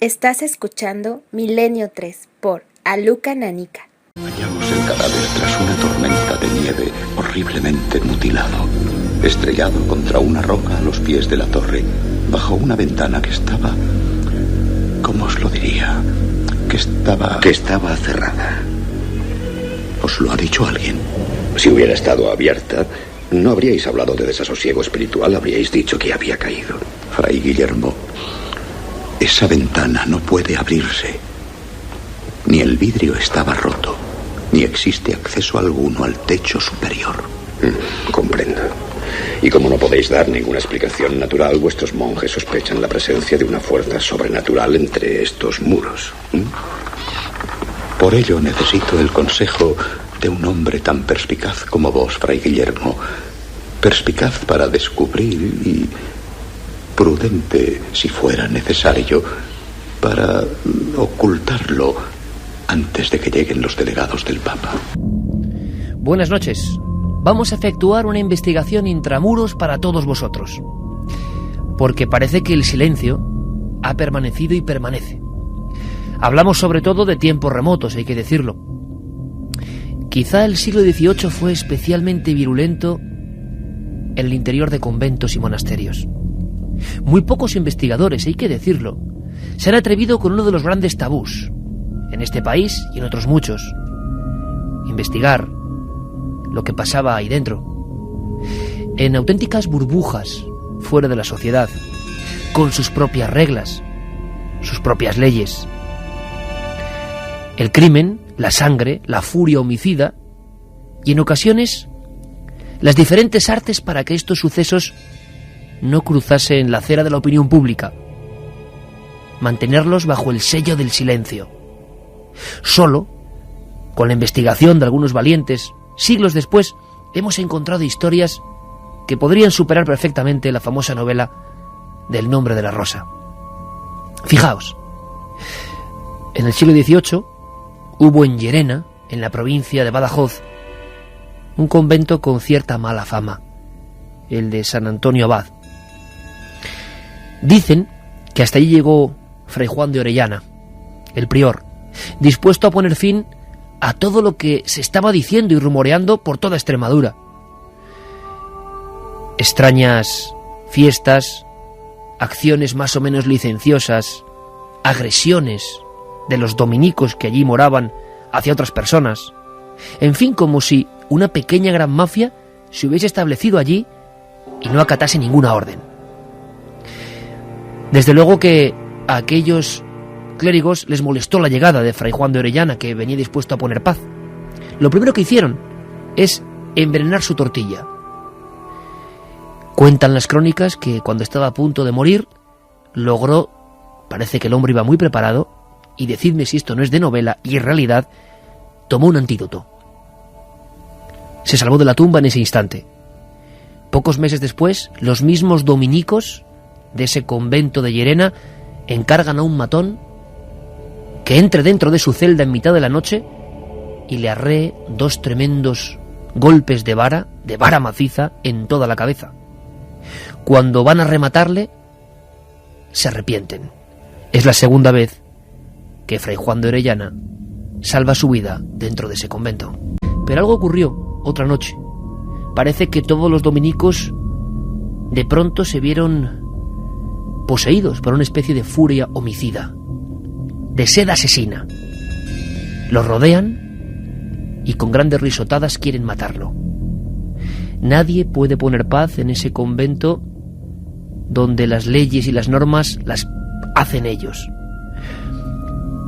Estás escuchando Milenio 3 por Aluka Nanika. Hallamos el cadáver tras una tormenta de nieve horriblemente mutilado, estrellado contra una roca a los pies de la torre, bajo una ventana que estaba... ¿Cómo os lo diría? Que estaba cerrada. ¿Os lo ha dicho alguien? Si hubiera estado abierta, no habríais hablado de desasosiego espiritual, habríais dicho que había caído. Fray Guillermo, esa ventana no puede abrirse. Ni el vidrio estaba roto, ni existe acceso alguno al techo superior. Comprendo. Y como no podéis dar ninguna explicación natural, vuestros monjes sospechan la presencia de una fuerza sobrenatural entre estos muros. Por ello necesito el consejo de un hombre tan perspicaz como vos, Fray Guillermo. Perspicaz para descubrir y prudente, si fuera necesario, para ocultarlo antes de que lleguen los delegados del Papa. Buenas noches. Vamos a efectuar una investigación intramuros para todos vosotros, porque parece que el silencio ha permanecido y permanece. Hablamos sobre todo de tiempos remotos, hay que decirlo. Quizá el siglo XVIII fue especialmente virulento en el interior de conventos y monasterios. Muy pocos investigadores, hay que decirlo, se han atrevido con uno de los grandes tabús, en este país y en otros muchos: investigar lo que pasaba ahí dentro, en auténticas burbujas fuera de la sociedad, con sus propias reglas, sus propias leyes. El crimen, la sangre, la furia homicida y en ocasiones las diferentes artes para que estos sucesos no cruzasen la acera de la opinión pública, mantenerlos bajo el sello del silencio. Solo con la investigación de algunos valientes, siglos después, hemos encontrado historias que podrían superar perfectamente la famosa novela del Nombre de la Rosa. Fijaos, en el siglo XVIII hubo en Llerena, en la provincia de Badajoz, un convento con cierta mala fama, el de San Antonio Abad. Dicen que hasta allí llegó Fray Juan de Orellana, el prior, dispuesto a poner fin a todo lo que se estaba diciendo y rumoreando por toda Extremadura. Extrañas fiestas, acciones más o menos licenciosas, agresiones de los dominicos que allí moraban hacia otras personas. En fin, como si una pequeña gran mafia se hubiese establecido allí y no acatase ninguna orden. Desde luego que a aquellos clérigos les molestó la llegada de Fray Juan de Orellana, que venía dispuesto a poner paz. Lo primero que hicieron es envenenar su tortilla. Cuentan las crónicas que cuando estaba a punto de morir logró, parece que el hombre iba muy preparado, y decidme si esto no es de novela, y en realidad tomó un antídoto. Se salvó de la tumba en ese instante. Pocos meses después, los mismos dominicos de ese convento de Llerena encargan a un matón que entre dentro de su celda en mitad de la noche y le arree 2 tremendos golpes de vara maciza en toda la cabeza. Cuando van a rematarle, se arrepienten. Es la segunda vez que Fray Juan de Orellana salva su vida dentro de ese convento. Pero algo ocurrió otra noche. Parece que todos los dominicos de pronto se vieron poseídos por una especie de furia homicida, de sed asesina. Los rodean y con grandes risotadas quieren matarlo. Nadie puede poner paz en ese convento donde las leyes y las normas las hacen ellos.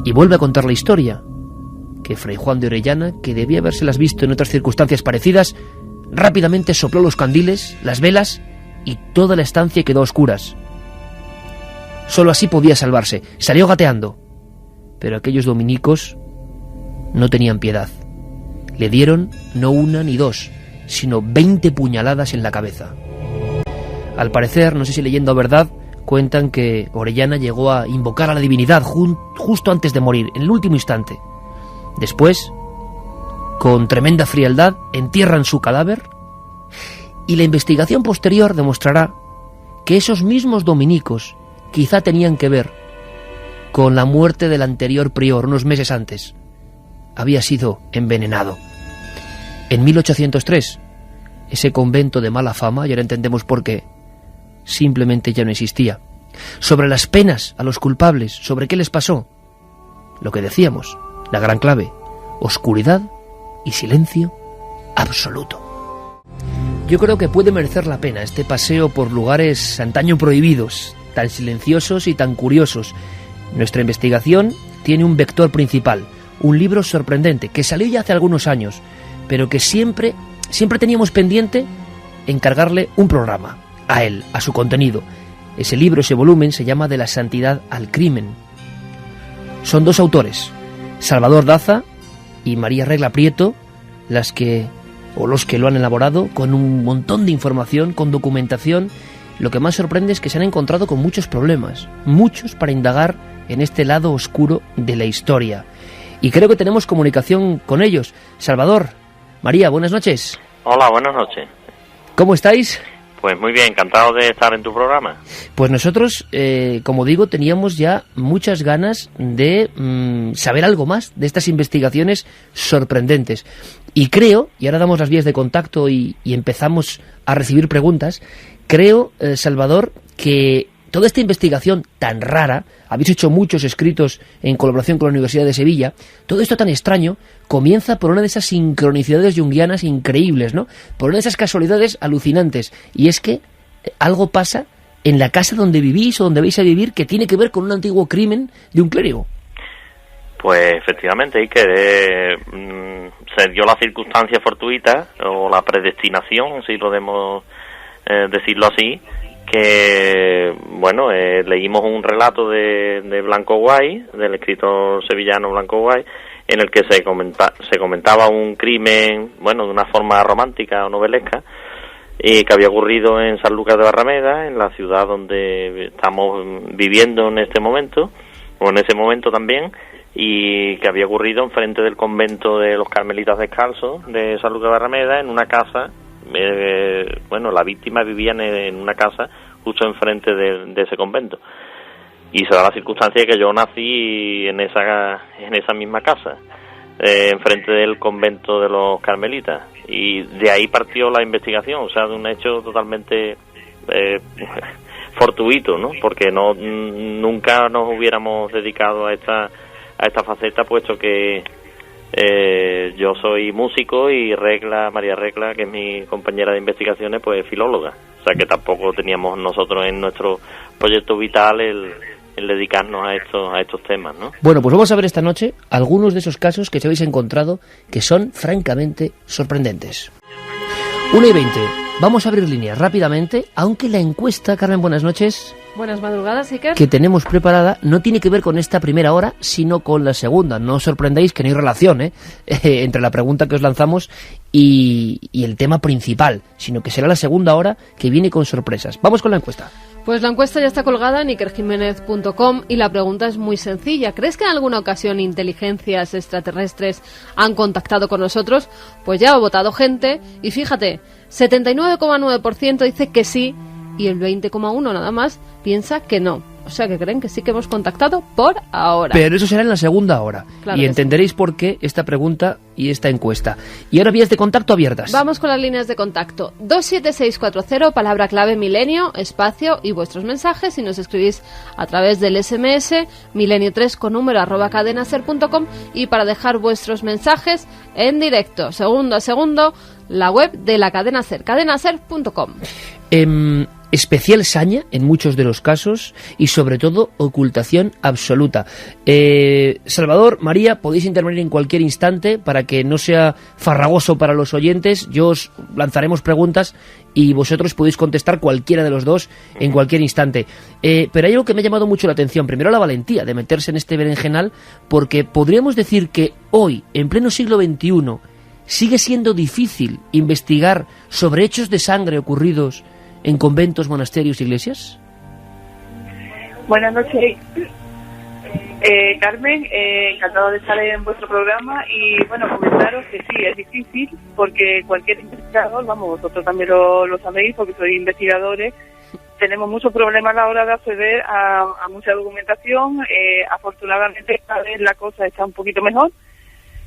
Y vuelve a contar la historia, que Fray Juan de Orellana, que debía habérselas visto en otras circunstancias parecidas, rápidamente sopló los candiles, las velas, y toda la estancia quedó a oscuras. Solo así podía salvarse. Salió gateando. Pero aquellos dominicos no tenían piedad. Le dieron no una ni 2, sino 20 puñaladas en la cabeza. Al parecer, no sé si leyendo a verdad, cuentan que Orellana llegó a invocar a la divinidad justo antes de morir, en el último instante. Después, con tremenda frialdad, entierran su cadáver y la investigación posterior demostrará que esos mismos dominicos quizá tenían que ver con la muerte del anterior prior unos meses antes. Había sido envenenado. En 1803, ese convento de mala fama, y ahora entendemos por qué, simplemente ya no existía. Sobre las penas a los culpables, sobre qué les pasó, lo que decíamos, la gran clave: oscuridad y silencio absoluto. Yo creo que puede merecer la pena este paseo por lugares antaño prohibidos, tan silenciosos y tan curiosos. Nuestra investigación tiene un vector principal, un libro sorprendente que salió ya hace algunos años, pero que siempre teníamos pendiente encargarle un programa a él, a su contenido. Ese libro, ese volumen, se llama De la santidad al crimen. Son dos autores, Salvador Daza y María Regla Prieto, los que lo han elaborado, con un montón de información, con documentación. Lo que más sorprende es que se han encontrado con muchos problemas, muchos para indagar en este lado oscuro de la historia. Y creo que tenemos comunicación con ellos. Salvador, María, buenas noches. Hola, buenas noches. ¿Cómo estáis? Pues muy bien, encantado de estar en tu programa. Pues nosotros, como digo, teníamos ya muchas ganas de saber algo más de estas investigaciones sorprendentes. Y creo, y ahora damos las vías de contacto y empezamos a recibir preguntas, creo, Salvador, que toda esta investigación tan rara, habéis hecho muchos escritos en colaboración con la Universidad de Sevilla, todo esto tan extraño comienza por una de esas sincronicidades junguianas increíbles, ¿no? Por una de esas casualidades alucinantes. Y es que algo pasa en la casa donde vivís o donde vais a vivir que tiene que ver con un antiguo crimen de un clérigo. Pues efectivamente, Iker, se dio la circunstancia fortuita o la predestinación, si podemos decirlo así, que, bueno, leímos un relato de Blanco Guay, del escritor sevillano Blanco Guay, en el que se comentaba un crimen, bueno, de una forma romántica o novelesca, que había ocurrido en Sanlúcar de Barrameda, en la ciudad donde estamos viviendo en este momento, o en ese momento también, y que había ocurrido enfrente del convento de los Carmelitas Descalzos de Sanlúcar de Barrameda, en una casa. Bueno, la víctima vivía en una casa justo enfrente de ese convento, y se da la circunstancia de que yo nací en esa misma casa, enfrente del convento de los Carmelitas, y de ahí partió la investigación, o sea, de un hecho totalmente fortuito, ¿no? Porque nunca nos hubiéramos dedicado a esta faceta, puesto que yo soy músico y María Regla, que es mi compañera de investigaciones, pues filóloga. O sea que tampoco teníamos nosotros en nuestro proyecto vital el dedicarnos a estos temas, ¿no? Bueno, pues vamos a ver esta noche algunos de esos casos que os habéis encontrado que son francamente sorprendentes. 1:20. Vamos a abrir líneas rápidamente, aunque la encuesta, Carmen, buenas noches. Buenas madrugadas, Iker. Que tenemos preparada no tiene que ver con esta primera hora, sino con la segunda. No os sorprendáis que no hay relación entre la pregunta que os lanzamos y el tema principal, sino que será la segunda hora que viene con sorpresas. Vamos con la encuesta. Pues la encuesta ya está colgada en ikerjimenez.com y la pregunta es muy sencilla. ¿Crees que en alguna ocasión inteligencias extraterrestres han contactado con nosotros? Pues ya ha votado gente y fíjate, 79,9% dice que sí y el 20,1% nada más piensa que no. O sea que creen que sí que hemos contactado por ahora. Pero eso será en la segunda hora. Claro, y entenderéis por qué esta pregunta y esta encuesta. Y ahora vías de contacto abiertas. Vamos con las líneas de contacto. 27640, palabra clave milenio, espacio y vuestros mensajes. Y nos escribís a través del SMS milenio3 con número @cadenaser.com. Y para dejar vuestros mensajes en directo, segundo a segundo, la web de la cadena Ser, cadenaser.com. Especial saña en muchos de los casos y sobre todo ocultación absoluta. Salvador, María, podéis intervenir en cualquier instante para que no sea farragoso para los oyentes. Yo os lanzaremos preguntas y vosotros podéis contestar cualquiera de los dos en cualquier instante. Pero hay algo que me ha llamado mucho la atención. Primero, la valentía de meterse en este berenjenal, porque podríamos decir que hoy, en pleno siglo XXI, sigue siendo difícil investigar sobre hechos de sangre ocurridos en conventos, monasterios, iglesias. Buenas noches, Carmen, encantado de estar en vuestro programa y bueno, comentaros que sí, es difícil porque cualquier investigador, vamos, vosotros también lo sabéis porque sois investigadores, tenemos muchos problemas a la hora de acceder a mucha documentación. Afortunadamente esta vez la cosa está un poquito mejor,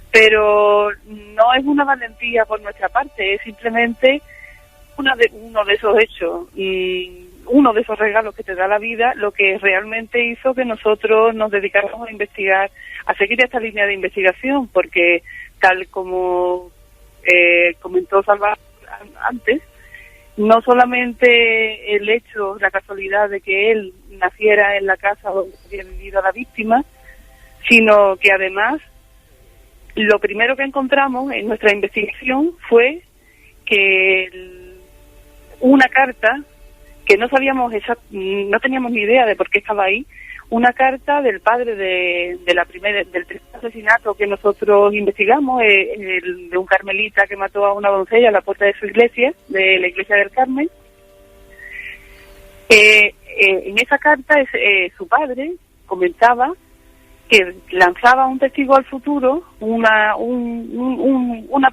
pero no es una valentía por nuestra parte, es simplemente uno de esos hechos, uno de esos regalos que te da la vida, lo que realmente hizo que nosotros nos dedicáramos a investigar, a seguir esta línea de investigación, porque tal como comentó Salvador antes, no solamente el hecho, la casualidad de que él naciera en la casa donde había vivido la víctima, sino que además lo primero que encontramos en nuestra investigación fue que una carta que no sabíamos no teníamos ni idea de por qué estaba ahí, una carta del padre del primer asesinato que nosotros investigamos, de un carmelita que mató a una doncella a la puerta de su iglesia, de la iglesia del Carmen. En esa carta su padre comentaba que lanzaba un testigo al futuro, una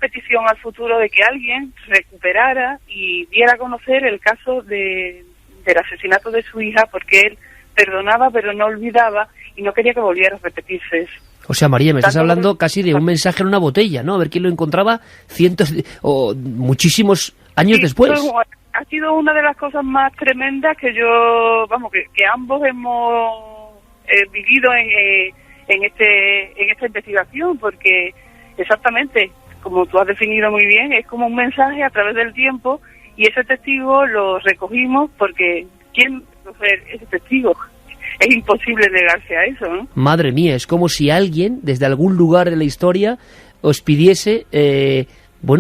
petición al futuro de que alguien recuperara y diera a conocer el caso del asesinato de su hija, porque él perdonaba pero no olvidaba y no quería que volviera a repetirse eso. O sea, María, me estás hablando casi de un mensaje en una botella, ¿no? A ver quién lo encontraba muchísimos años después. Ha sido una de las cosas más tremendas que que ambos hemos vivido en esta investigación, porque exactamente, como tú has definido muy bien, es como un mensaje a través del tiempo, y ese testigo lo recogimos porque ¿quién va a ser ese testigo? Es imposible negarse a eso, ¿no? Madre mía, es como si alguien desde algún lugar de la historia os pidiese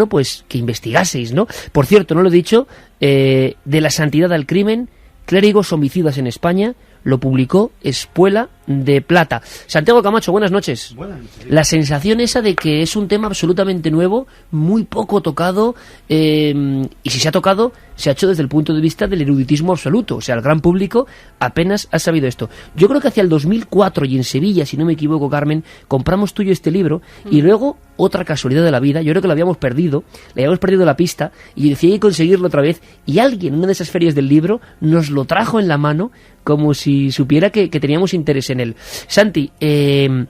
pues que investigaseis, ¿no? Por cierto, no lo he dicho, de la santidad al crimen, clérigos homicidas en España, lo publicó Espuela de Plata. Santiago Camacho, buenas noches. Buenas noches. La sensación esa de que es un tema absolutamente nuevo, muy poco tocado, y si se ha tocado, se ha hecho desde el punto de vista del eruditismo absoluto. O sea, el gran público apenas ha sabido esto. Yo creo que hacia el 2004, y en Sevilla, si no me equivoco, Carmen, compramos tú y yo este libro, y luego, otra casualidad de la vida, yo creo que lo habíamos perdido, le habíamos perdido la pista, y decidí conseguirlo otra vez, y alguien en una de esas ferias del libro nos lo trajo en la mano, como si supiera que teníamos interés en él. Santi, se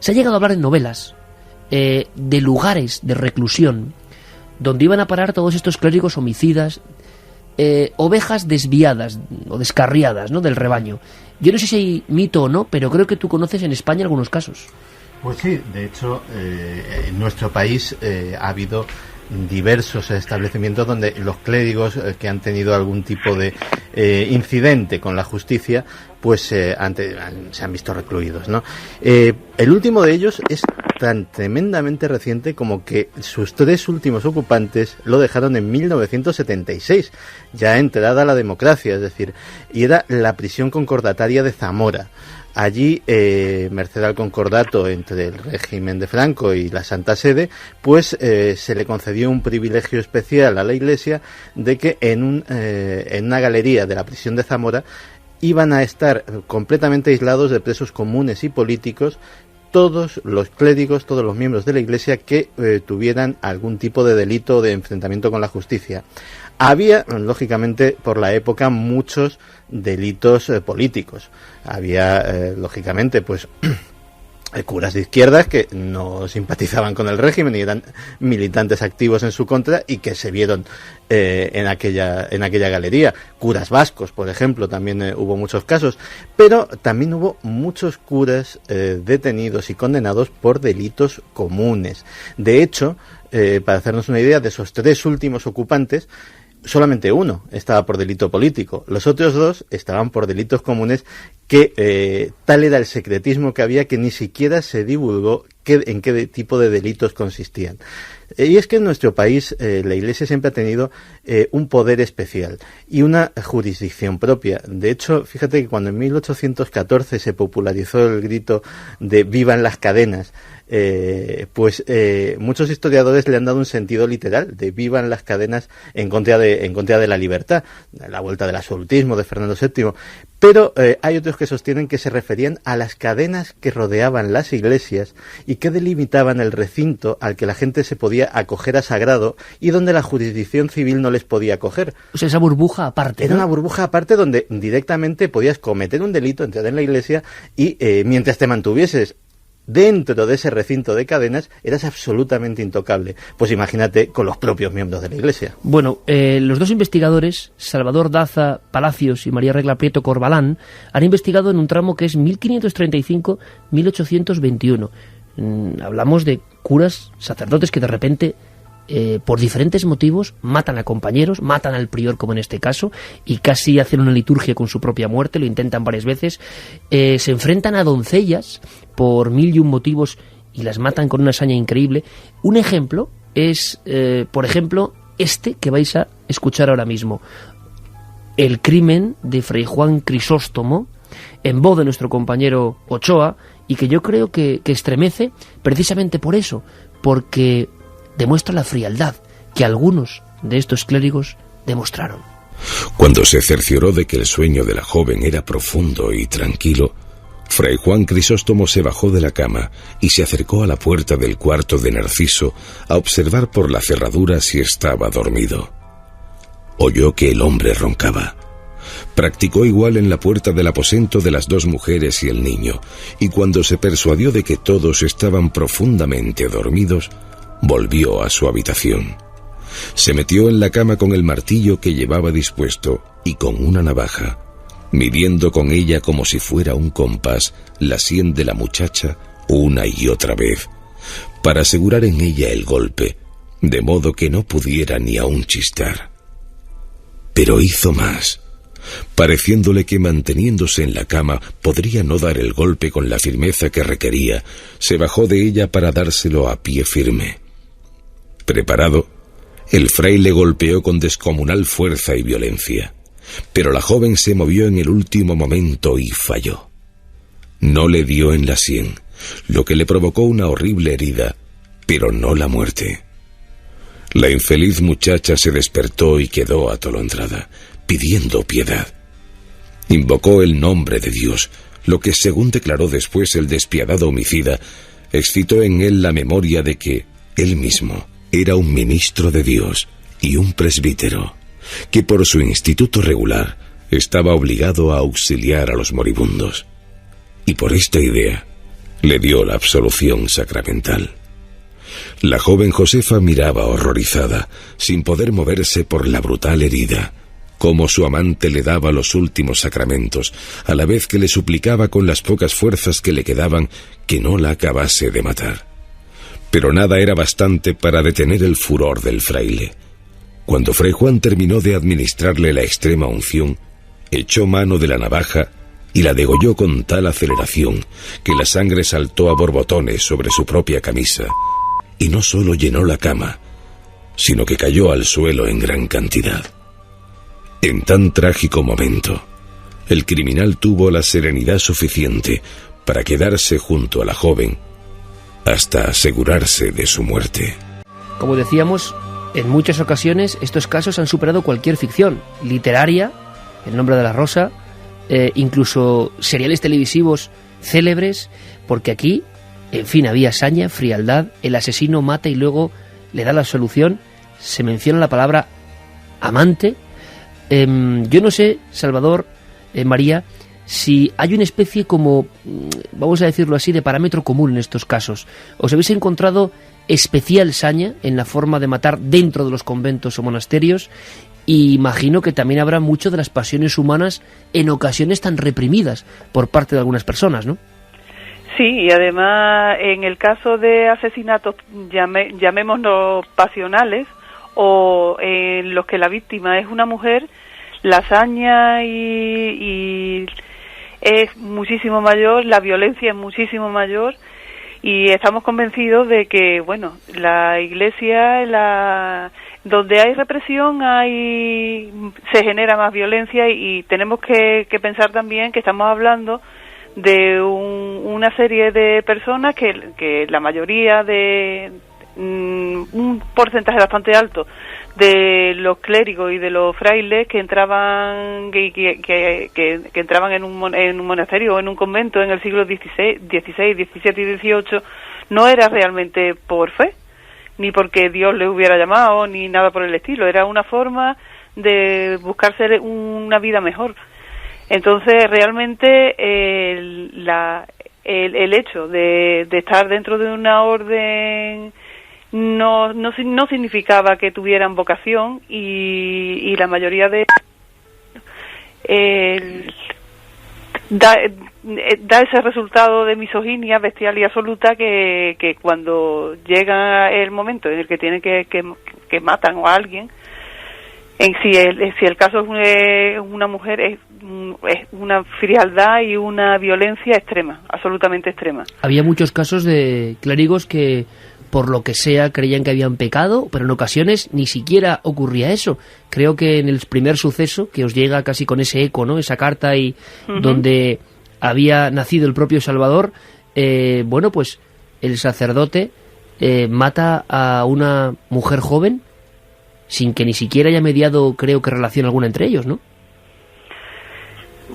ha llegado a hablar en novelas de lugares de reclusión donde iban a parar todos estos clérigos homicidas, ovejas desviadas o descarriadas, ¿no?, del rebaño. Yo no sé si hay mito o no, pero creo que tú conoces en España algunos casos. Pues sí, de hecho, en nuestro país ha habido diversos establecimientos donde los clérigos que han tenido algún tipo de incidente con la justicia, pues se han visto recluidos, ¿no? El último de ellos es tan tremendamente reciente como que sus 3 últimos ocupantes lo dejaron en 1976, ya entrada la democracia, es decir, y era la prisión concordataria de Zamora. Allí, merced al concordato entre el régimen de Franco y la Santa Sede, pues se le concedió un privilegio especial a la Iglesia de que en una galería de la prisión de Zamora iban a estar completamente aislados de presos comunes y políticos todos los clérigos, todos los miembros de la Iglesia que tuvieran algún tipo de delito de enfrentamiento con la justicia. Había, lógicamente, por la época, muchos delitos políticos. Había, lógicamente, pues curas de izquierdas que no simpatizaban con el régimen y eran militantes activos en su contra y que se vieron en aquella galería. Curas vascos, por ejemplo, también hubo muchos casos, pero también hubo muchos curas detenidos y condenados por delitos comunes. De hecho, para hacernos una idea, de esos 3 últimos ocupantes, solamente uno estaba por delito político, los otros 2 estaban por delitos comunes que tal era el secretismo que había que ni siquiera se divulgó en qué tipo de delitos consistían. Y es que en nuestro país la Iglesia siempre ha tenido un poder especial y una jurisdicción propia. De hecho, fíjate que cuando en 1814 se popularizó el grito de «¡Vivan las cadenas!», muchos historiadores le han dado un sentido literal de vivan las cadenas en contra de la libertad, la vuelta del absolutismo de Fernando VII. Pero hay otros que sostienen que se referían a las cadenas que rodeaban las iglesias y que delimitaban el recinto al que la gente se podía acoger a sagrado y donde la jurisdicción civil no les podía acoger. O sea, esa burbuja aparte, Era ¿no? una burbuja aparte donde directamente podías cometer un delito, entrar en la iglesia y mientras te mantuvieses dentro de ese recinto de cadenas, eras absolutamente intocable. Pues imagínate con los propios miembros de la Iglesia. Bueno, los dos investigadores, Salvador Daza Palacios y María Regla Prieto Corbalán, han investigado en un tramo que es 1535-1821. Hablamos de curas, sacerdotes que de repente, por diferentes motivos, matan a compañeros, matan al prior como en este caso, y casi hacen una liturgia con su propia muerte, lo intentan varias veces, se enfrentan a doncellas por 1001 motivos y las matan con una hazaña increíble. Un ejemplo es, por ejemplo, este que vais a escuchar ahora mismo, el crimen de Fray Juan Crisóstomo, en voz de nuestro compañero Ochoa, y que yo creo que estremece precisamente por eso, porque demuestra la frialdad que algunos de estos clérigos demostraron. Cuando se cercioró de que el sueño de la joven era profundo y tranquilo, Fray Juan Crisóstomo se bajó de la cama y se acercó a la puerta del cuarto de Narciso a observar por la cerradura si estaba dormido. Oyó que el hombre roncaba. Practicó igual en la puerta del aposento de las dos mujeres y el niño, y cuando se persuadió de que todos estaban profundamente dormidos, volvió a su habitación. Se metió en la cama con el martillo que llevaba dispuesto y con una navaja, midiendo con ella como si fuera un compás la sien de la muchacha una y otra vez, para asegurar en ella el golpe, de modo que no pudiera ni aún chistar. Pero hizo más. Pareciéndole que manteniéndose en la cama podría no dar el golpe con la firmeza que requería, se bajó de ella para dárselo a pie firme. Preparado, el fraile golpeó con descomunal fuerza y violencia, pero la joven se movió en el último momento y falló. No le dio en la sien, lo que le provocó una horrible herida, pero no la muerte. La infeliz muchacha se despertó y quedó atolondrada, pidiendo piedad. Invocó el nombre de Dios, lo que, según declaró después el despiadado homicida, excitó en él la memoria de que él mismo era un ministro de Dios y un presbítero, que por su instituto regular estaba obligado a auxiliar a los moribundos, y por esta idea le dio la absolución sacramental. La joven Josefa miraba horrorizada, sin poder moverse por la brutal herida, cómo su amante le daba los últimos sacramentos, a la vez que le suplicaba con las pocas fuerzas que le quedaban que no la acabase de matar. Pero nada era bastante para detener el furor del fraile. Cuando Fray Juan terminó de administrarle la extrema unción, echó mano de la navaja y la degolló con tal aceleración que la sangre saltó a borbotones sobre su propia camisa, y no solo llenó la cama, sino que cayó al suelo en gran cantidad. En tan trágico momento, el criminal tuvo la serenidad suficiente para quedarse junto a la joven hasta asegurarse de su muerte. Como decíamos, en muchas ocasiones estos casos han superado cualquier ficción literaria, El nombre de la rosa, incluso seriales televisivos célebres, porque aquí, en fin, había saña, frialdad, el asesino mata y luego le da la absolución, se menciona la palabra amante. Yo no sé, Salvador, María, si hay una especie como, vamos a decirlo así, de parámetro común en estos casos. ¿Os habéis encontrado especial saña en la forma de matar dentro de los conventos o monasterios? Y imagino que también habrá mucho de las pasiones humanas en ocasiones tan reprimidas por parte de algunas personas, ¿no? Sí, y además en el caso de asesinatos, llamémoslos pasionales, o en los que la víctima es una mujer, la hazaña y es muchísimo mayor, la violencia es muchísimo mayor, y estamos convencidos de que, bueno, la Iglesia, donde hay represión se genera más violencia, y tenemos que pensar también que estamos hablando una serie de personas que la mayoría de un porcentaje bastante alto de los clérigos y de los frailes que entraban que entraban en un monasterio o en un convento en el siglo XVI, XVII y XVIII no era realmente por fe, ni porque Dios les hubiera llamado, ni nada por el estilo. Era una forma de buscarse una vida mejor. Entonces, realmente, el hecho de estar dentro de una orden no significaba que tuvieran vocación, y la mayoría de da ese resultado de misoginia bestial y absoluta que cuando llega el momento en el que tienen que matan a alguien, si el caso es una mujer, es una frialdad y una violencia extrema, absolutamente extrema. Había muchos casos de clérigos que, por lo que sea, creían que habían pecado, pero en ocasiones ni siquiera ocurría eso. Creo que en el primer suceso, que os llega casi con ese eco, ¿no?, esa carta y donde había nacido el propio Salvador, bueno, pues el sacerdote mata a una mujer joven sin que ni siquiera haya mediado, creo que, relación alguna entre ellos, ¿no?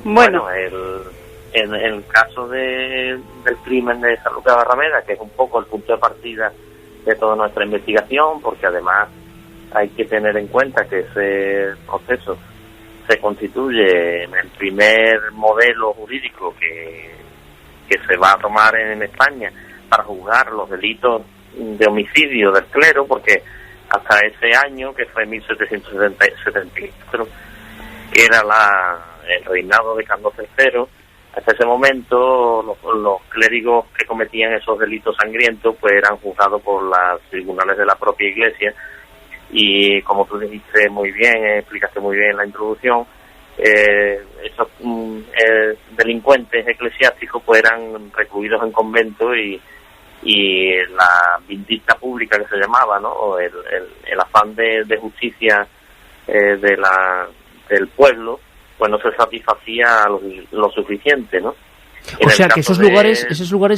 Bueno, en el caso del crimen de San Lucas Barrameda, que es un poco el punto de partida de toda nuestra investigación, porque además hay que tener en cuenta que ese proceso se constituye en el primer modelo jurídico que se va a tomar en España para juzgar los delitos de homicidio del clero, porque hasta ese año, que fue 1774, que era el reinado de Carlos III, hasta ese momento los clérigos que cometían esos delitos sangrientos pues eran juzgados por los tribunales de la propia Iglesia, y como tú dijiste muy bien, explicaste muy bien en la introducción, esos delincuentes eclesiásticos pues eran recluidos en conventos, y la vindicta pública, que se llamaba, ¿no?, o el afán de justicia del pueblo, pues no se satisfacía lo suficiente, ¿no? O sea que esos lugares,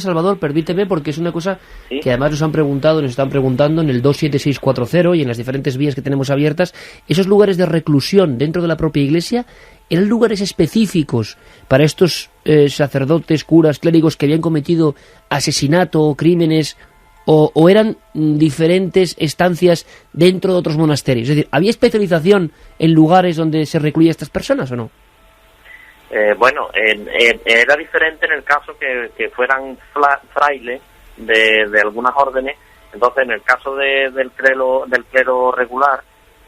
Salvador, permíteme, porque es una cosa ¿sí? que además nos están preguntando en el 27640 y en las diferentes vías que tenemos abiertas, esos lugares de reclusión dentro de la propia Iglesia, ¿eran lugares específicos para estos sacerdotes, curas, clérigos que habían cometido asesinato o crímenes, o eran diferentes estancias dentro de otros monasterios? Es decir, ¿había especialización en lugares donde se recluía a estas personas o no? Bueno, era diferente en el caso que fueran frailes de algunas órdenes. Entonces, en el caso del clero regular,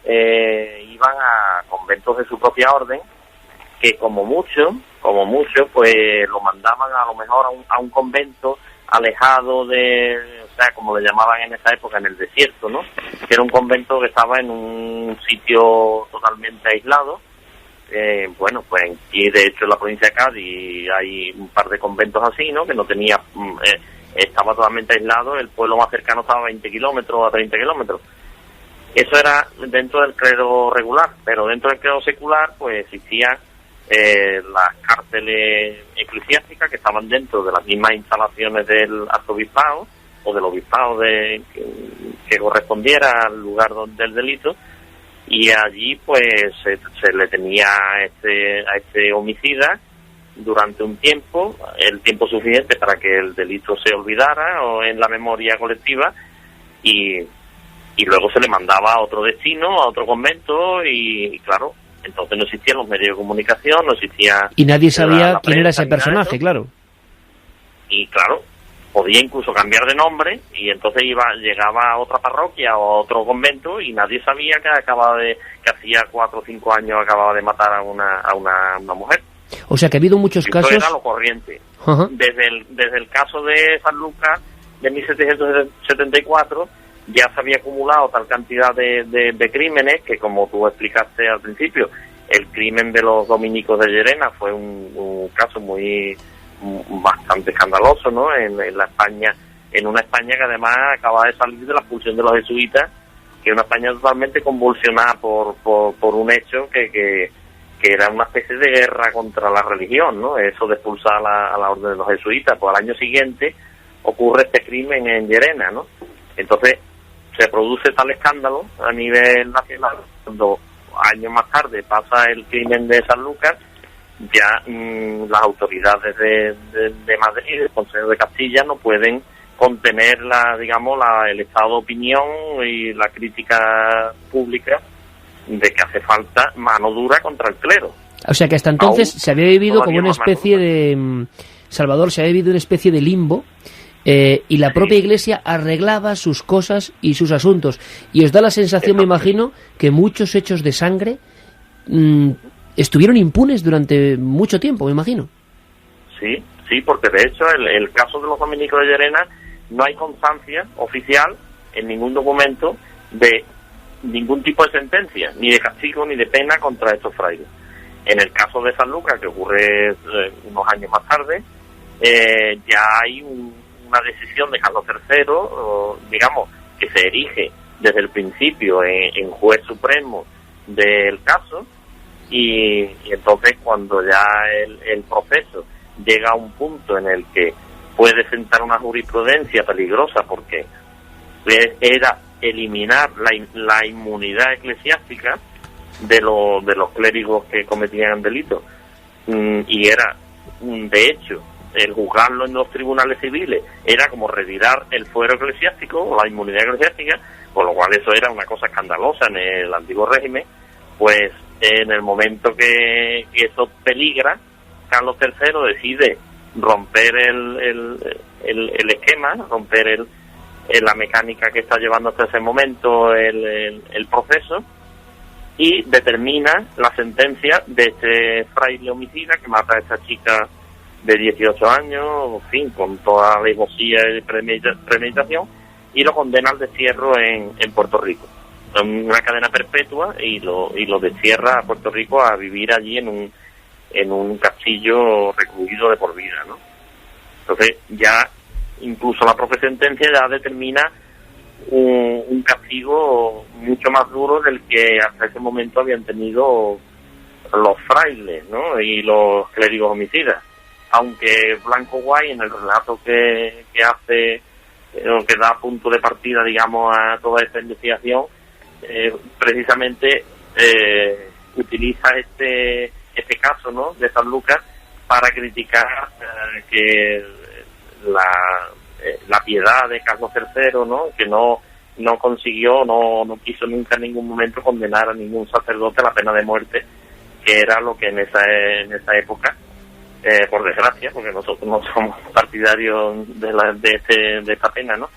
iban a conventos de su propia orden, que como mucho, pues lo mandaban a lo mejor a un convento alejado o sea, como le llamaban en esa época, en el desierto, ¿no? Que era un convento que estaba en un sitio totalmente aislado. Bueno, pues aquí de hecho en la provincia de Cádiz hay un par de conventos así, ¿no?, que no tenía, estaba totalmente aislado, el pueblo más cercano estaba a 20 kilómetros, a 30 kilómetros. Eso era dentro del clero regular, pero dentro del clero secular pues existían las cárceles eclesiásticas que estaban dentro de las mismas instalaciones del arzobispado o del obispado que correspondiera al lugar del delito, y allí pues se le tenía a este homicida durante un tiempo, el tiempo suficiente para que el delito se olvidara o en la memoria colectiva, y luego se le mandaba a otro destino, a otro convento, y claro, entonces no existían los medios de comunicación, no existía... Y nadie sabía quién era ese personaje, claro. Y claro, podía incluso cambiar de nombre, y entonces llegaba a otra parroquia o a otro convento y nadie sabía que hacía 4 o 5 años acababa de matar a una mujer. O sea que ha habido muchos casos... Eso era lo corriente. Uh-huh. Desde el caso de San Lucas de 1774 ya se había acumulado tal cantidad de crímenes que, como tú explicaste al principio, el crimen de los dominicos de Llerena fue un caso bastante escandaloso, ¿no? En una España que además acaba de salir de la expulsión de los jesuitas, que es una España totalmente convulsionada por un hecho que que era una especie de guerra contra la religión, ¿no? Eso de expulsar a la orden de los jesuitas. Pues al año siguiente ocurre este crimen en Llerena, ¿no? Entonces se produce tal escándalo a nivel nacional, cuando años más tarde pasa el crimen de Sanlúcar, ya las autoridades de Madrid, el Consejo de Castilla, no pueden contener el estado de opinión y la crítica pública de que hace falta mano dura contra el clero. O sea que hasta entonces se había vivido como una especie de... Salvador, se había vivido una especie de limbo, y la propia Iglesia arreglaba sus cosas y sus asuntos. Y os da la sensación, me imagino, que muchos hechos de sangre estuvieron impunes durante mucho tiempo, me imagino. Sí, porque de hecho el caso de los dominicos de Llerena no hay constancia oficial en ningún documento de ningún tipo de sentencia, ni de castigo ni de pena contra estos frailes. En el caso de Sanlúcar, que ocurre unos años más tarde, ya hay una decisión de Carlos III, digamos, que se erige desde el principio en juez supremo del caso, y entonces cuando ya el proceso llega a un punto en el que puede sentar una jurisprudencia peligrosa, porque era eliminar la inmunidad eclesiástica de los clérigos que cometían delitos, y era, de hecho, el juzgarlo en los tribunales civiles era como retirar el fuero eclesiástico o la inmunidad eclesiástica, por lo cual eso era una cosa escandalosa en el antiguo régimen. Pues en el momento que eso peligra, Carlos III decide romper el esquema, romper la mecánica que está llevando hasta ese momento el proceso, y determina la sentencia de este fraile homicida que mata a esta chica de 18 años, en fin, con toda alevosía y premeditación, y lo condena al destierro en Puerto Rico, en una cadena perpetua, y lo destierra a Puerto Rico a vivir allí en un castillo recluido de por vida, ¿no? Entonces ya incluso la propia sentencia ya determina un castigo mucho más duro del que hasta ese momento habían tenido los frailes, ¿no? Y los clérigos homicidas. Aunque Blanco Guay, en el relato que hace, que da punto de partida, digamos, a toda esta investigación, precisamente utiliza este caso, ¿no?, de Sanlúcar para criticar que la piedad de Carlos III, ¿no?, que no consiguió, no quiso nunca en ningún momento condenar a ningún sacerdote a la pena de muerte, que era lo que en esa época, por desgracia, porque nosotros no somos partidarios de esta pena, ¿no?,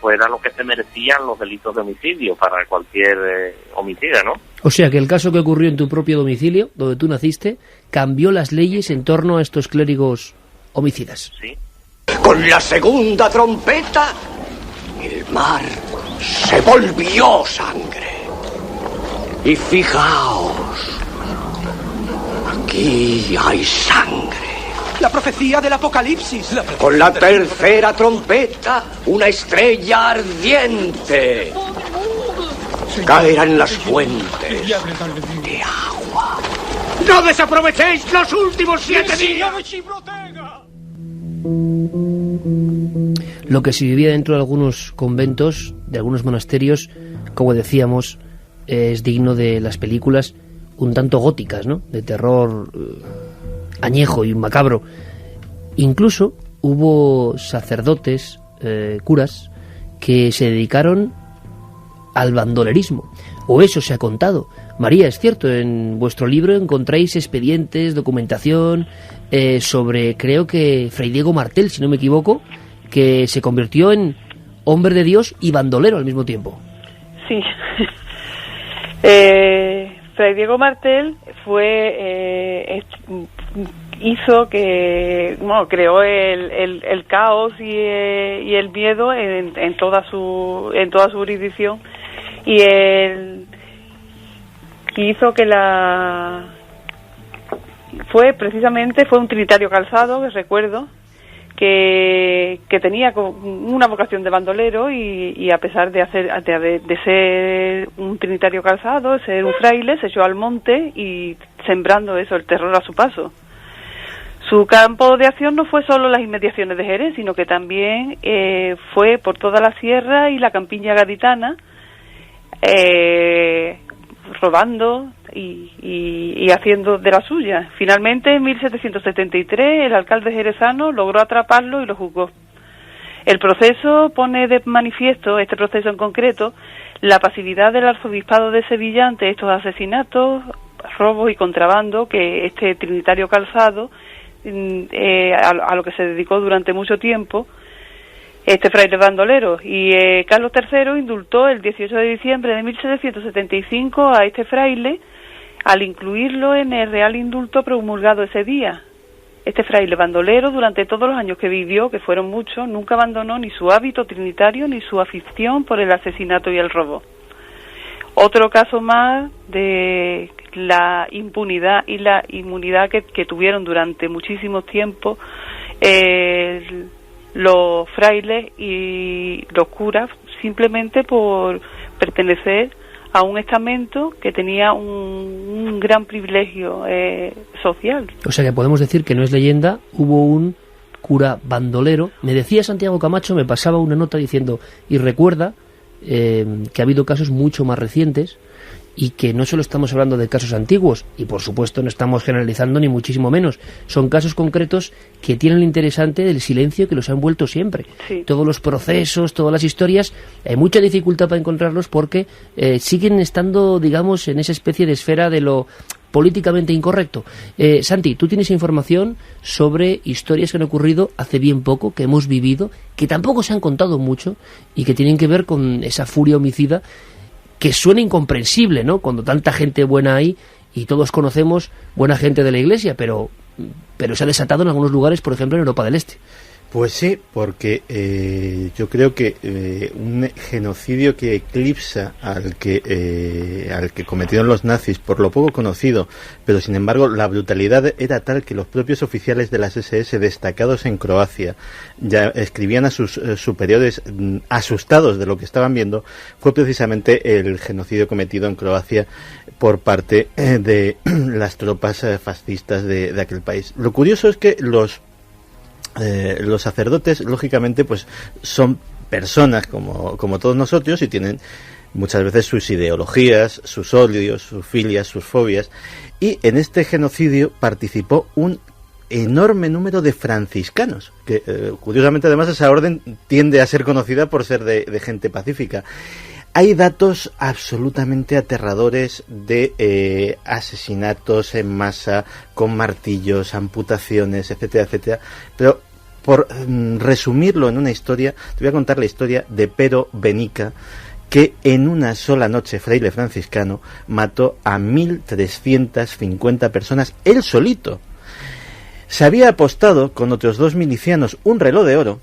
pues era lo que se merecían los delitos de homicidio para cualquier homicida, ¿no? O sea que el caso que ocurrió en tu propio domicilio, donde tú naciste, cambió las leyes en torno a estos clérigos homicidas. Sí. Con la segunda trompeta, el mar se volvió sangre. Y fijaos, aquí hay sangre. La profecía del Apocalipsis. Con la tercera trompeta, una estrella ardiente. Caerán las fuentes de agua. ¡No desaprovechéis los últimos 7 días! Lo que se vivía dentro de algunos conventos, de algunos monasterios, como decíamos, es digno de las películas un tanto góticas, ¿no?, de terror añejo y macabro. Incluso hubo sacerdotes, curas, que se dedicaron al bandolerismo, o eso se ha contado. María, es cierto, en vuestro libro encontráis expedientes, documentación sobre, creo que Fray Diego Martel, si no me equivoco, que se convirtió en hombre de Dios y bandolero al mismo tiempo. Sí. Fray Diego Martel hizo que, bueno, creó el caos y el miedo en toda su jurisdicción, y él hizo que fue un trinitario calzado, que recuerdo, que que tenía una vocación de bandolero y a pesar de ser un trinitario calzado, ser un fraile, se echó al monte y sembrando eso, el terror a su paso. Su campo de acción no fue solo las inmediaciones de Jerez, sino que también fue por toda la sierra y la campiña gaditana, robando y haciendo de la suya. Finalmente, en 1773, el alcalde jerezano logró atraparlo y lo juzgó. El proceso pone de manifiesto, este proceso en concreto, la pasividad del arzobispado de Sevilla ante estos asesinatos, robos y contrabando que este trinitario calzado, a lo que se dedicó durante mucho tiempo, este fraile bandolero. Y Carlos III indultó el 18 de diciembre de 1775 a este fraile al incluirlo en el Real Indulto promulgado ese día. Este fraile bandolero, durante todos los años que vivió, que fueron muchos, nunca abandonó ni su hábito trinitario ni su afición por el asesinato y el robo. Otro caso más de la impunidad y la inmunidad que tuvieron durante muchísimo tiempo los frailes y los curas, simplemente por pertenecer a un estamento que tenía un gran privilegio social. O sea que podemos decir que no es leyenda, hubo un cura bandolero. Me decía Santiago Camacho, me pasaba una nota diciendo, y recuerda que ha habido casos mucho más recientes y que no solo estamos hablando de casos antiguos, y por supuesto no estamos generalizando ni muchísimo menos, son casos concretos que tienen lo interesante del silencio que los ha envuelto siempre. Sí. Todos los procesos, todas las historias, hay mucha dificultad para encontrarlos porque siguen estando, digamos, en esa especie de esfera de lo políticamente incorrecto. Santi, tú tienes información sobre historias que han ocurrido hace bien poco, que hemos vivido, que tampoco se han contado mucho y que tienen que ver con esa furia homicida que suena incomprensible, ¿no? Cuando tanta gente buena hay y todos conocemos buena gente de la Iglesia, pero se ha desatado en algunos lugares, por ejemplo en Europa del Este. Pues sí, porque yo creo que un genocidio que eclipsa al que cometieron los nazis, por lo poco conocido, pero sin embargo la brutalidad era tal que los propios oficiales de las SS destacados en Croacia ya escribían a sus superiores asustados de lo que estaban viendo, fue precisamente el genocidio cometido en Croacia por parte de las tropas fascistas de aquel país. Lo curioso es que los sacerdotes, lógicamente, pues son personas como todos nosotros y tienen muchas veces sus ideologías, sus odios, sus filias, sus fobias, y en este genocidio participó un enorme número de franciscanos, que curiosamente además esa orden tiende a ser conocida por ser de gente pacífica. Hay datos absolutamente aterradores de asesinatos en masa, con martillos, amputaciones, etcétera, etcétera. Pero por resumirlo en una historia, te voy a contar la historia de Pero Benica, que en una sola noche, fraile franciscano, mató a 1.350 personas, él solito. Se había apostado con otros 2 milicianos un reloj de oro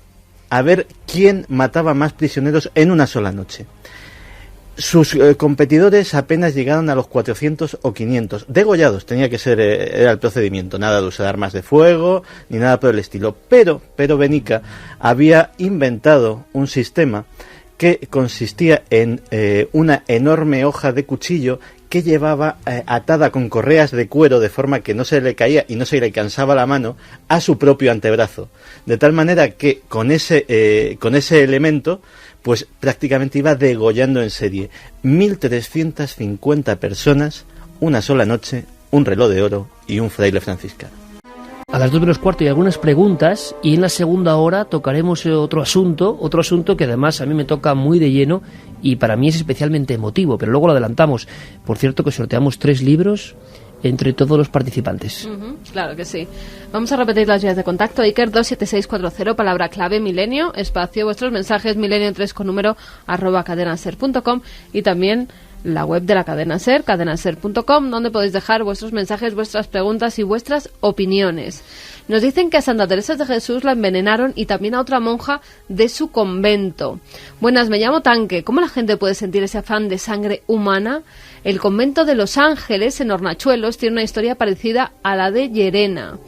a ver quién mataba más prisioneros en una sola noche. Sus competidores apenas llegaron a los 400 o 500. Degollados tenía que ser, era el procedimiento. Nada de usar armas de fuego, ni nada por el estilo. Pero Benica había inventado un sistema que consistía en una enorme hoja de cuchillo que llevaba atada con correas de cuero de forma que no se le caía y no se le cansaba la mano a su propio antebrazo. De tal manera que con ese elemento pues prácticamente iba degollando en serie. 1.350 personas, una sola noche, un reloj de oro y un fraile franciscano. A las 2:15 hay algunas preguntas y en la segunda hora tocaremos otro asunto que además a mí me toca muy de lleno y para mí es especialmente emotivo, pero luego lo adelantamos. Por cierto que sorteamos 3 libros entre todos los participantes. Claro que sí. Vamos a repetir las vías de contacto. Iker 27640, palabra clave milenio, espacio, vuestros mensajes milenio3 con número @cadenaser.com y también la web de la cadena SER, cadenaser.com, donde podéis dejar vuestros mensajes, vuestras preguntas y vuestras opiniones. Nos dicen que a Santa Teresa de Jesús la envenenaron y también a otra monja de su convento. Buenas, me llamo Tanque. ¿Cómo la gente puede sentir ese afán de sangre humana? El convento de Los Ángeles, en Hornachuelos, tiene una historia parecida a la de Llerena.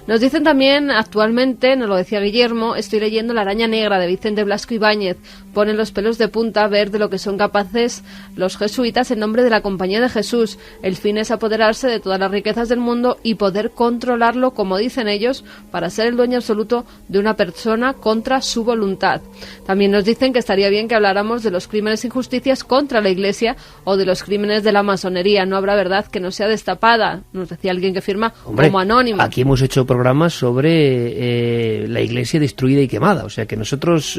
Nos dicen también, actualmente, nos lo decía Guillermo, estoy leyendo La araña negra de Vicente Blasco Ibáñez. Ponen los pelos de punta a ver de lo que son capaces los jesuitas en nombre de la Compañía de Jesús. El fin es apoderarse de todas las riquezas del mundo y poder controlarlo, como dicen ellos, para ser el dueño absoluto de una persona contra su voluntad. También nos dicen que estaría bien que habláramos de los crímenes e injusticias contra la Iglesia o de los crímenes de la masonería. No habrá verdad que no sea destapada, nos decía alguien que firma como anónimo. Aquí hemos hecho programas sobre la Iglesia destruida y quemada, o sea que nosotros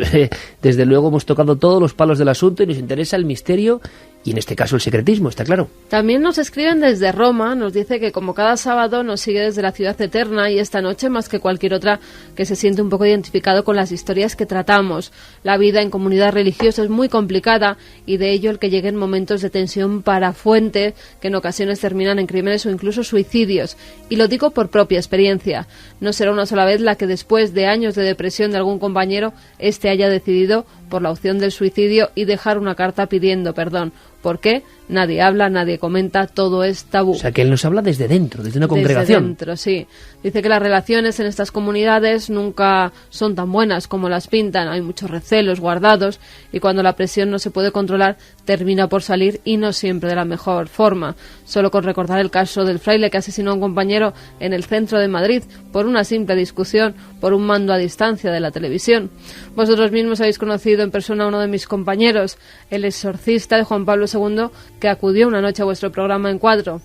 desde luego hemos tocado todos los palos del asunto y nos interesa el misterio y en este caso el secretismo, está claro. También nos escriben desde Roma, nos dice que como cada sábado nos sigue desde la ciudad eterna y esta noche más que cualquier otra que se siente un poco identificado con las historias que tratamos. La vida en comunidad religiosa es muy complicada y de ello el que lleguen momentos de tensión para fuente que en ocasiones terminan en crímenes o incluso suicidios. Y lo digo por propia experiencia. No será una sola vez la que después de años de depresión de algún compañero este haya decidido por la opción del suicidio y dejar una carta pidiendo perdón. ¿Por qué? Nadie habla, nadie comenta, todo es tabú. O sea, que él nos habla desde dentro, desde una congregación. Desde dentro, sí. Dice que las relaciones en estas comunidades nunca son tan buenas como las pintan. Hay muchos recelos guardados y cuando la presión no se puede controlar, termina por salir y no siempre de la mejor forma. Solo con recordar el caso del fraile que asesinó a un compañero en el centro de Madrid por una simple discusión por un mando a distancia de la televisión. Vosotros mismos habéis conocido en persona a uno de mis compañeros, el exorcista de Juan Pablo II, que acudió una noche a vuestro programa en Cuadro.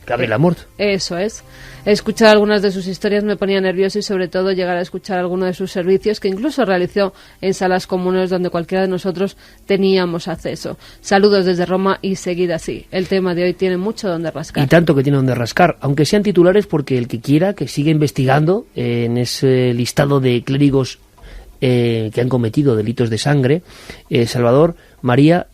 Gabriel Amort. Eso es. Escuchar algunas de sus historias me ponía nervioso y sobre todo llegar a escuchar alguno de sus servicios que incluso realizó en salas comunes donde cualquiera de nosotros teníamos acceso. Saludos desde Roma y seguid así. El tema de hoy tiene mucho donde rascar. Y tanto que tiene donde rascar, aunque sean titulares, porque el que quiera que siga investigando en ese listado de clérigos que han cometido delitos de sangre. Salvador, María,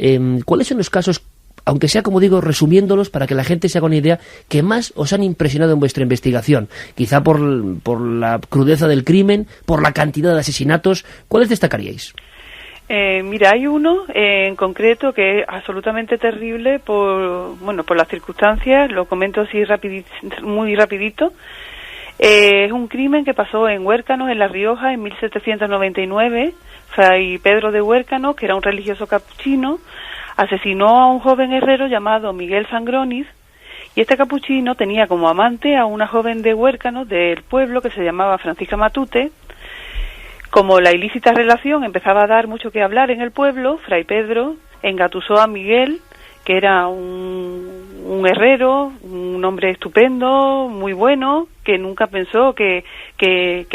¿cuáles son los casos, aunque sea, como digo, resumiéndolos para que la gente se haga una idea, que más os han impresionado en vuestra investigación? Quizá por la crudeza del crimen, por la cantidad de asesinatos. ¿Cuáles destacaríais? Mira, hay uno en concreto que es absolutamente terrible por las circunstancias. Lo comento así muy rapidito. Es un crimen que pasó en Huércanos, en La Rioja, en 1799. Fray Pedro de Huércanos, que era un religioso capuchino, asesinó a un joven herrero llamado Miguel Sangronis, y este capuchino tenía como amante a una joven de Huércanos, del pueblo, que se llamaba Francisca Matute. Como la ilícita relación empezaba a dar mucho que hablar en el pueblo, Fray Pedro engatusó a Miguel, que era un herrero, un hombre estupendo, muy bueno, que nunca pensó que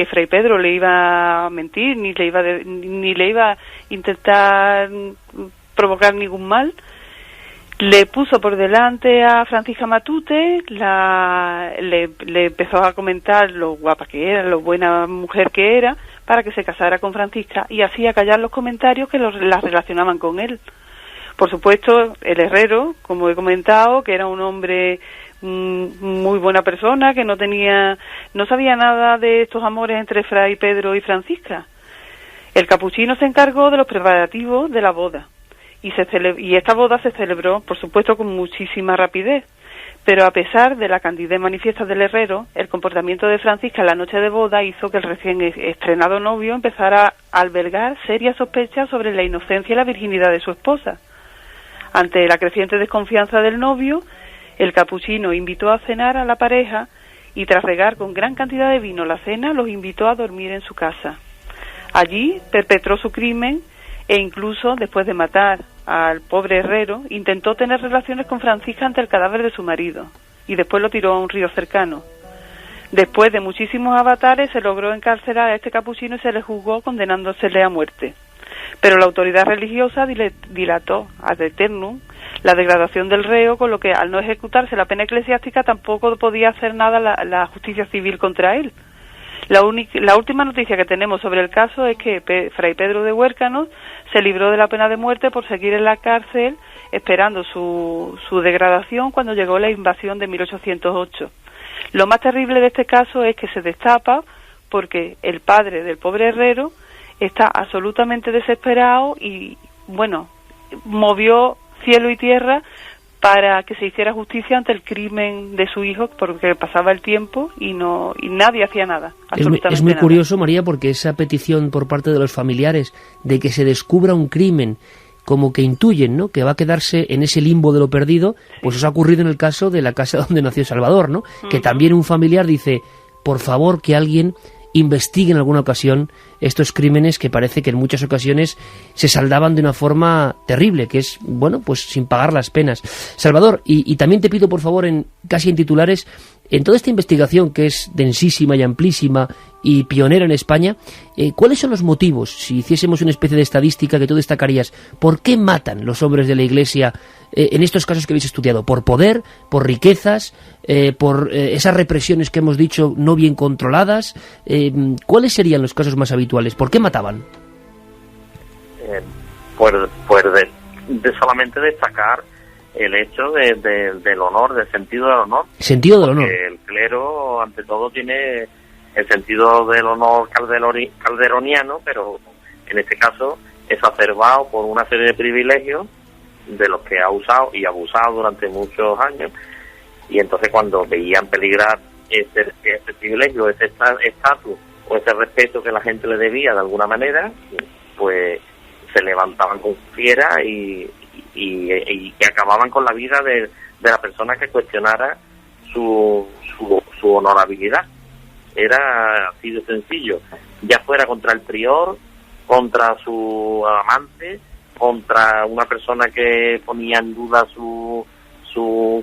Fray Pedro le iba a mentir, ni le iba a intentar provocar ningún mal. Le puso por delante a Francisca Matute, le empezó a comentar lo guapa que era, lo buena mujer que era, para que se casara con Francisca, y así acallar los comentarios que las relacionaban con él. Por supuesto, el herrero, como he comentado, que era un hombre muy buena persona, que no sabía nada de estos amores entre Fray Pedro y Francisca. El capuchino se encargó de los preparativos de la boda, y esta boda se celebró, por supuesto, con muchísima rapidez. Pero a pesar de la candidez manifiesta del herrero, el comportamiento de Francisca en la noche de boda hizo que el recién estrenado novio empezara a albergar serias sospechas sobre la inocencia y la virginidad de su esposa. Ante la creciente desconfianza del novio, el capuchino invitó a cenar a la pareja y tras regar con gran cantidad de vino la cena, los invitó a dormir en su casa. Allí perpetró su crimen e incluso, después de matar al pobre herrero, intentó tener relaciones con Francisca ante el cadáver de su marido y después lo tiró a un río cercano. Después de muchísimos avatares se logró encarcelar a este capuchino y se le juzgó condenándosele a muerte. Pero la autoridad religiosa dilató ad eternum la degradación del reo, con lo que al no ejecutarse la pena eclesiástica tampoco podía hacer nada la justicia civil contra él. La última noticia que tenemos sobre el caso es que Fray Pedro de Huércanos se libró de la pena de muerte por seguir en la cárcel esperando su degradación cuando llegó la invasión de 1808. Lo más terrible de este caso es que se destapa porque el padre del pobre herrero está absolutamente desesperado y, movió cielo y tierra para que se hiciera justicia ante el crimen de su hijo, porque pasaba el tiempo y nadie hacía nada, absolutamente es muy nada. curioso, María, porque esa petición por parte de los familiares de que se descubra un crimen, como que intuyen, ¿no?, que va a quedarse en ese limbo de lo perdido, pues eso ha ocurrido en el caso de la casa donde nació Salvador, ¿no? Que también un familiar dice, por favor, que alguien investigue en alguna ocasión estos crímenes que parece que en muchas ocasiones se saldaban de una forma terrible, que es, bueno, pues sin pagar las penas. Salvador, y también te pido, por favor, casi en titulares, en toda esta investigación que es densísima y amplísima y pionera en España, ¿cuáles son los motivos, si hiciésemos una especie de estadística que tú destacarías, por qué matan los hombres de la Iglesia en estos casos que habéis estudiado? ¿Por poder, por riquezas, por esas represiones que hemos dicho no bien controladas? ¿Cuáles serían los casos más habituales? ¿Por qué mataban? De solamente destacar el hecho del honor, del sentido del honor. Sentido del honor. Porque el clero, ante todo, tiene el sentido del honor calderoniano, pero en este caso exacerbado por una serie de privilegios de los que ha usado y abusado durante muchos años. Y entonces, cuando veían peligrar ese privilegio, ese estatus o ese respeto que la gente le debía de alguna manera, pues se levantaban con fiera y acababan con la vida de la persona que cuestionara su honorabilidad. Era así de sencillo, ya fuera contra el prior, contra su amante, contra una persona que ponía en duda su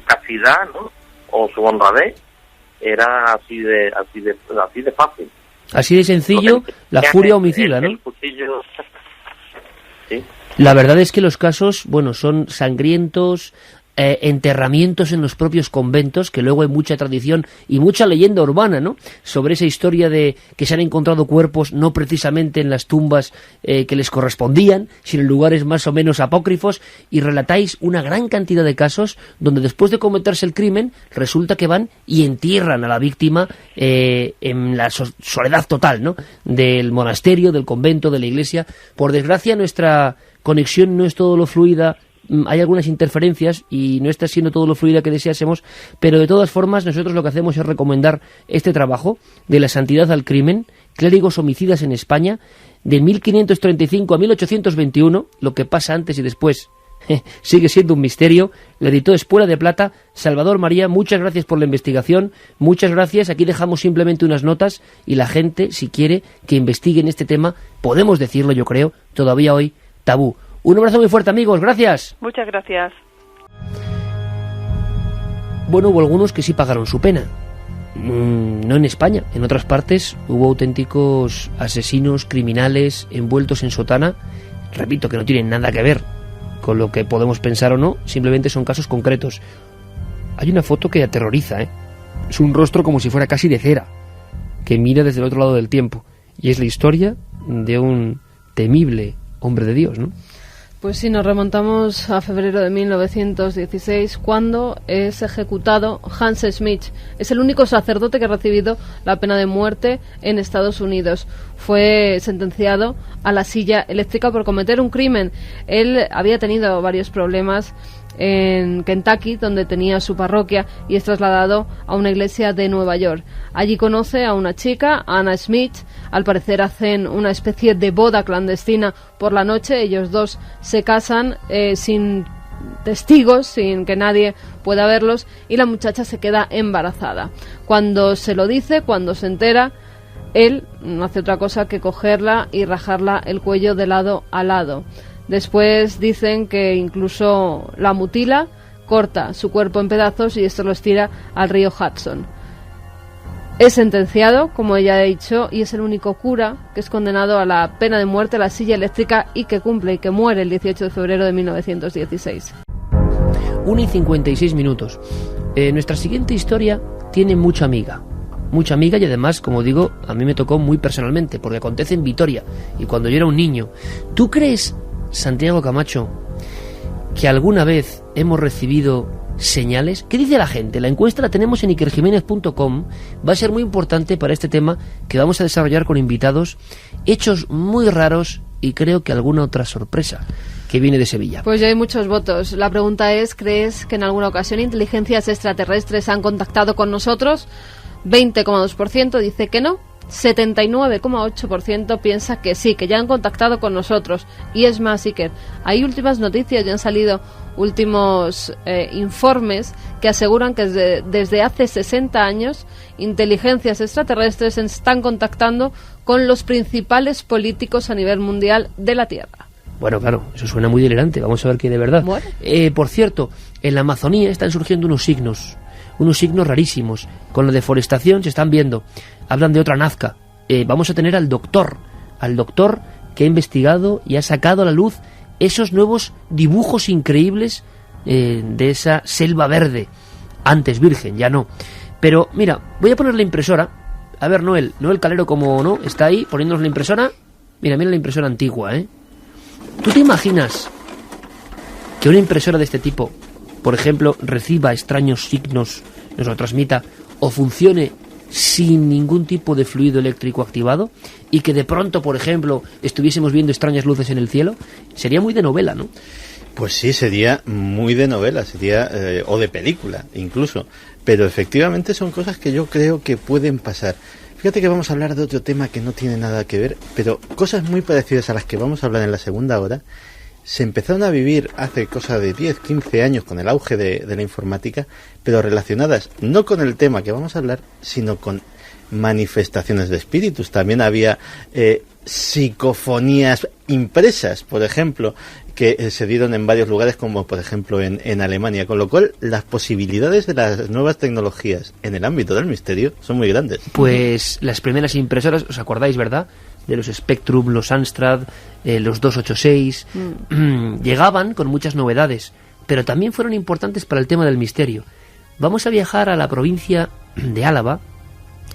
castidad, ¿no?, o su honradez. Era así de fácil. Así de sencillo, la furia homicida, ¿no? El cuchillo. Sí. La verdad es que los casos, bueno, son sangrientos, enterramientos en los propios conventos, que luego hay mucha tradición y mucha leyenda urbana, ¿no?, sobre esa historia de que se han encontrado cuerpos no precisamente en las tumbas que les correspondían, sino en lugares más o menos apócrifos, y relatáis una gran cantidad de casos donde después de cometerse el crimen resulta que van y entierran a la víctima en la soledad total, ¿no?, del monasterio, del convento, de la iglesia. Por desgracia, nuestra conexión no es todo lo fluida, hay algunas interferencias y no está siendo todo lo fluida que deseásemos, pero de todas formas nosotros lo que hacemos es recomendar este trabajo de la santidad al crimen, clérigos homicidas en España, de 1535 a 1821, lo que pasa antes y después sigue siendo un misterio. La editó Espuela de Plata. Salvador, María, muchas gracias por la investigación, muchas gracias. Aquí dejamos simplemente unas notas y la gente, si quiere que investiguen este tema, podemos decirlo, yo creo, todavía hoy tabú. Un abrazo muy fuerte, amigos. Gracias. Muchas gracias. Bueno, hubo algunos que sí pagaron su pena. No en España. En otras partes hubo auténticos asesinos, criminales, envueltos en sotana. Repito, que no tienen nada que ver con lo que podemos pensar o no. Simplemente son casos concretos. Hay una foto que aterroriza, ¿eh? Es un rostro como si fuera casi de cera, que mira desde el otro lado del tiempo. Y es la historia de un temible hombre de Dios, ¿no? Pues sí, nos remontamos a febrero de 1916, cuando es ejecutado Hans Schmidt. Es el único sacerdote que ha recibido la pena de muerte en Estados Unidos. Fue sentenciado a la silla eléctrica por cometer un crimen. Él había tenido varios problemas en Kentucky, donde tenía su parroquia, y es trasladado a una iglesia de Nueva York. Allí conoce a una chica, Anna Schmidt. Al parecer hacen una especie de boda clandestina por la noche. Ellos dos se casan sin testigos, sin que nadie pueda verlos, y la muchacha se queda embarazada. Cuando se lo dice, cuando se entera, él no hace otra cosa que cogerla y rajarla el cuello de lado a lado. Después dicen que incluso la mutila, corta su cuerpo en pedazos y esto los tira al río Hudson. Es sentenciado, como ella ha dicho, y es el único cura que es condenado a la pena de muerte, a la silla eléctrica, y que cumple y que muere el 18 de febrero de 1916. 1:56. Nuestra siguiente historia tiene mucha amiga, y además, como digo, a mí me tocó muy personalmente, porque acontece en Vitoria, y cuando yo era un niño. ¿Tú crees, Santiago Camacho, que alguna vez hemos recibido señales? ¿Qué dice la gente? La encuesta la tenemos en ikerjimenez.com. Va a ser muy importante para este tema que vamos a desarrollar con invitados. Hechos muy raros y creo que alguna otra sorpresa que viene de Sevilla. Pues ya hay muchos votos. La pregunta es, ¿crees que en alguna ocasión inteligencias extraterrestres han contactado con nosotros? 20,2% dice que no. 79,8% piensa que sí, que ya han contactado con nosotros. Y es más, Iker, hay últimas noticias, ya han salido últimos informes que aseguran que desde hace 60 años inteligencias extraterrestres están contactando con los principales políticos a nivel mundial de la Tierra. Bueno, claro, eso suena muy delirante, vamos a ver qué de verdad. Bueno. Por cierto, en la Amazonía están surgiendo unos signos rarísimos. Con la deforestación se están viendo. Hablan de otra Nazca. Vamos a tener al doctor que ha investigado y ha sacado a la luz esos nuevos dibujos increíbles de esa selva verde. Antes virgen, ya no. Pero mira, voy a poner la impresora. A ver, Noel Calero, como no, está ahí poniéndonos la impresora. Mira la impresora antigua, ¿eh? ¿Tú te imaginas que una impresora de este tipo, por ejemplo, reciba extraños signos, nos lo transmita, o funcione sin ningún tipo de fluido eléctrico activado, y que de pronto, por ejemplo, estuviésemos viendo extrañas luces en el cielo? Sería muy de novela, ¿no? Pues sí, sería muy de novela, o de película, incluso. Pero efectivamente son cosas que yo creo que pueden pasar. Fíjate que vamos a hablar de otro tema que no tiene nada que ver, pero cosas muy parecidas a las que vamos a hablar en la segunda hora se empezaron a vivir hace cosa de 10, 15 años con el auge de la informática, pero relacionadas no con el tema que vamos a hablar, sino con manifestaciones de espíritus. También había psicofonías impresas, por ejemplo, que se dieron en varios lugares, como por ejemplo en Alemania, con lo cual las posibilidades de las nuevas tecnologías en el ámbito del misterio son muy grandes. Pues las primeras impresoras, ¿os acordáis, verdad? De los Spectrum, los Amstrad, los 286, llegaban con muchas novedades, pero también fueron importantes para el tema del misterio. Vamos a viajar a la provincia de Álava,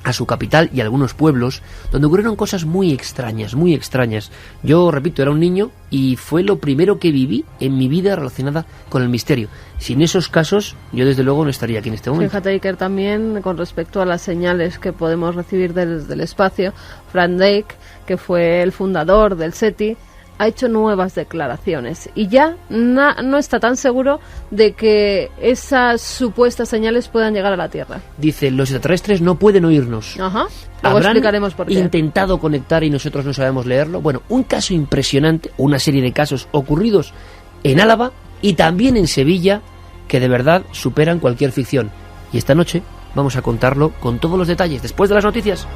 a su capital y a algunos pueblos, donde ocurrieron cosas muy extrañas, muy extrañas. Yo, repito, era un niño y fue lo primero que viví en mi vida relacionada con el misterio. Sin esos casos, yo desde luego no estaría aquí en este momento. Fíjate, Iker, también con respecto a las señales que podemos recibir desde el espacio, Frank Drake, que fue el fundador del SETI, ha hecho nuevas declaraciones y ya no está tan seguro de que esas supuestas señales puedan llegar a la Tierra. Dice, los extraterrestres no pueden oírnos. Ajá. Luego explicaremos por qué. Intentado conectar y nosotros no sabemos leerlo. Bueno, un caso impresionante, una serie de casos ocurridos en Álava y también en Sevilla que de verdad superan cualquier ficción. Y esta noche vamos a contarlo con todos los detalles después de las noticias.